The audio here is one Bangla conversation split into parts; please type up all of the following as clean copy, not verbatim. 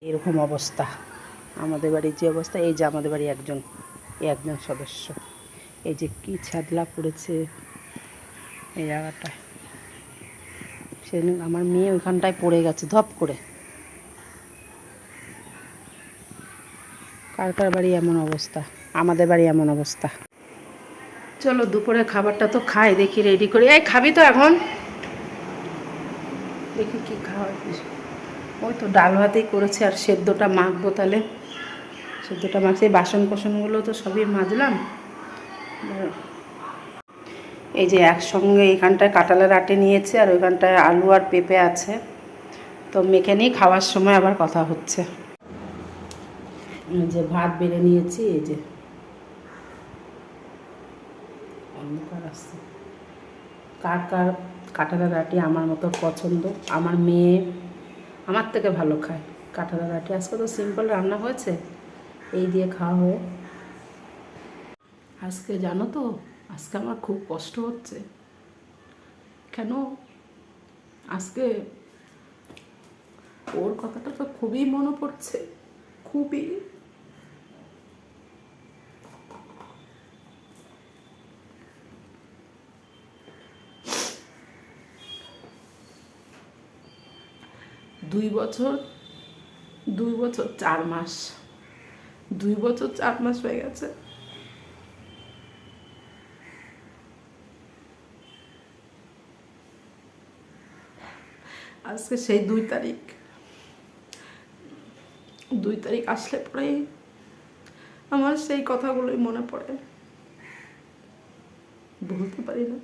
এরকম অবস্থা আমাদের বাড়ির যে অবস্থা। এই যে আমাদের বাড়ি একজন সদস্য, এই যে কি ছ্যাদলা পড়েছে এই জায়গাটায়। সেদিন আমার মেয়ে ওইখানটায় পড়ে গেছে ধপ করে। কার কার বাড়ি এমন অবস্থা? আমাদের বাড়ি এমন অবস্থা। চলো দুপুরে খাবারটা তো খাই, দেখি রেডি করি। এই খাবি তো এখন? দেখি কি খাওয়া। ওই তো ডাল ভাতেই করেছে, আর সেদ্ধটা মাখবো তাহলে। সেদ্ধটা মাখছি, বাসন কোসনগুলো তো সবই মাজলাম। এই যে একসঙ্গে এইখানটায় কাঁঠালের আটে নিয়েছে, আর ওইখানটায় আলু আর পেঁপে আছে, তো মেখে নিয়ে খাওয়ার সময় আবার কথা হচ্ছে। যে ভাত বেড়ে নিয়েছি, এই যে অন্ধকার আসছে। কার কার কাঁঠালের আটি আমার মতো পছন্দ? আমার মেয়ে আমার থেকে ভালো খায় কাঁঠালের আটি। আজকে তো সিম্পল রান্না হয়েছে, এই দিয়ে খাওয়া হয়ে। আজকে জানো তো, আজকে আমার খুব কষ্ট হচ্ছে। কেন? আজকে ওর কথাটা তো খুবই মনে পড়ছে, খুবই। দুই বছর 4 মাস, 2 বছর 4 মাস হয়ে গেছে। আজকে সেই 2 তারিখ। 2 তারিখ আসলে পরেই আমার সেই কথাগুলোই মনে পড়ে, ভুলতে পারি না।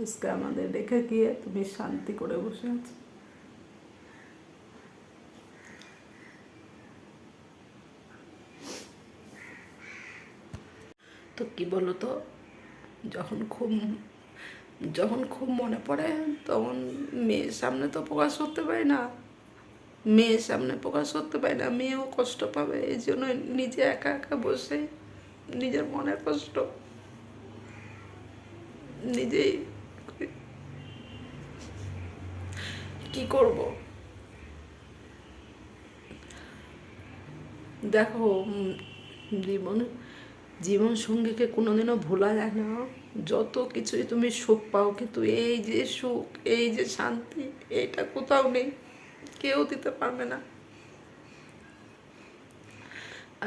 আজকে আমাদের রেখে গিয়ে তুমি শান্তি করে বসে আছো। তো কি বলো তো, যখন খুব মনে পড়ে, তখন মেয়ের সামনে তো প্রকাশ করতে পারি না। মেয়েও কষ্ট পাবে, এই জন্য নিজে একা একা বসে নিজের মনের কষ্ট নিজেই কি করব। দেখো, জীবন সঙ্গীকে কোনোদিনও ভোলা যায় না। যত কিছুই তুমি সুখ পাও, কিন্তু এই যে সুখ, এই যে শান্তি, এইটা কোথাও নেই, কেউ দিতে পারবে না।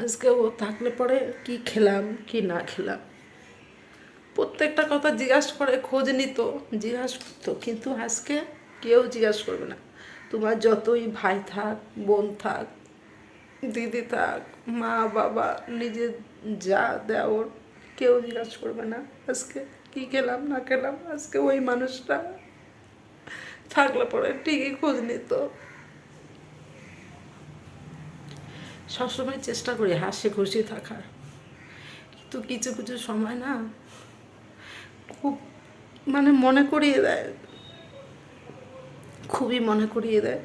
আজকে ও থাকলে পরে কি খেলাম কি না খেলাম, প্রত্যেকটা কথা জিজ্ঞাসা করে, খোঁজ নিত, জিজ্ঞাসা করতো। কিন্তু আজকে কেউ জিজ্ঞাসা করবে না। তোমার যতই ভাই থাক, বোন থাক, দিদি থাক, মা বাবা, নিজের যা দেওর, কেউ জিজ্ঞাসা করবে না আজকে কি খেলাম না খেলাম। আজকে ওই মানুষটা থাকলে পরে ঠিকই খোঁজ নিত। সবসময় চেষ্টা করি হাসি খুশি থাকার, কিন্তু কিছু কিছু সময় না খুব মনে করিয়ে দেয়, খুবই মনে করিয়ে দেয়।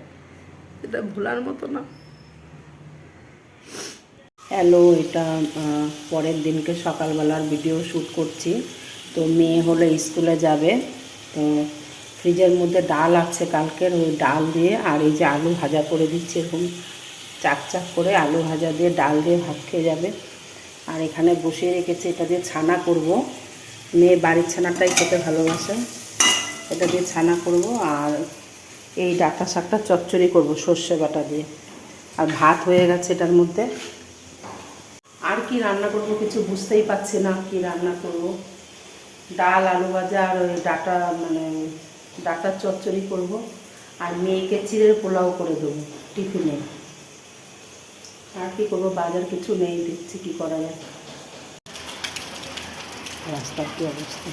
এটা ভোলার মতো না। হ্যালো, এটা পরের দিনকে সকালবেলার ভিডিও শ্যুট করছি। তো মেয়ে হলো স্কুলে যাবে, তো ফ্রিজের মধ্যে ডাল আছে কালকের, ওই ডাল দিয়ে আর এই যে আলু ভাজা করে দিচ্ছি, এরকম চাক চাক করে আলু ভাজা দিয়ে ডাল দিয়ে ভাত খেয়ে যাবে। আর এখানে বসিয়ে রেখেছি, এটা দিয়ে ছানা করব। মেয়ে বাড়ির ছানাটাই খেতে ভালোবাসে, এটা দিয়ে ছানা করব। আর এই ডাঁটা শাকটা চচ্চড়ি করব সর্ষে বাটা দিয়ে। আর ভাত হয়ে গেছে এটার মধ্যে। আর কি রান্না করব কিছু বুঝতেই পারছি না কি রান্না করব। ডাল, আলু ভাজা আর ওই ডাঁটার চচ্চড়ি করব। আর মেয়েকে চিড়ের পোলাও করে দেবো টিফিনে। আর কি করবো, বাজার কিছু নেই, দেখছি কি করা যায়। রাস্তার কি অবস্থা।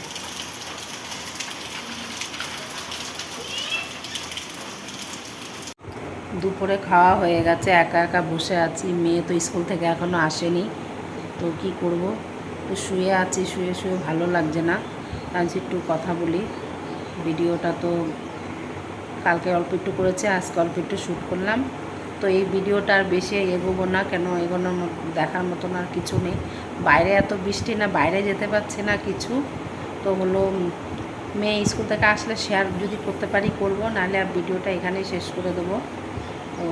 দুপুরে খাওয়া হয়ে গেছে, একা একা বসে আছি। মেয়ে তো স্কুল থেকে এখনও আসেনি, তো কি করব। তো শুয়ে আছি, শুয়ে শুয়ে ভালো লাগছে না, আজ একটু কথা বলি। ভিডিওটা তো কালকে অল্প একটু করেছে, আজকে অল্প একটু শ্যুট করলাম। তো তো এই ভিডিওটা আর বেশি এগোবো না, কেন এগোনোর দেখার মতন আর কিছু নেই। বাইরে এত বৃষ্টি, না বাইরে যেতে পারছি না কিছু। তো হলো মেয়ে স্কুল থেকে আসলে শেয়ার যদি করতে পারি করব, নাহলে আর ভিডিওটা এখানেই শেষ করে দেবো। তো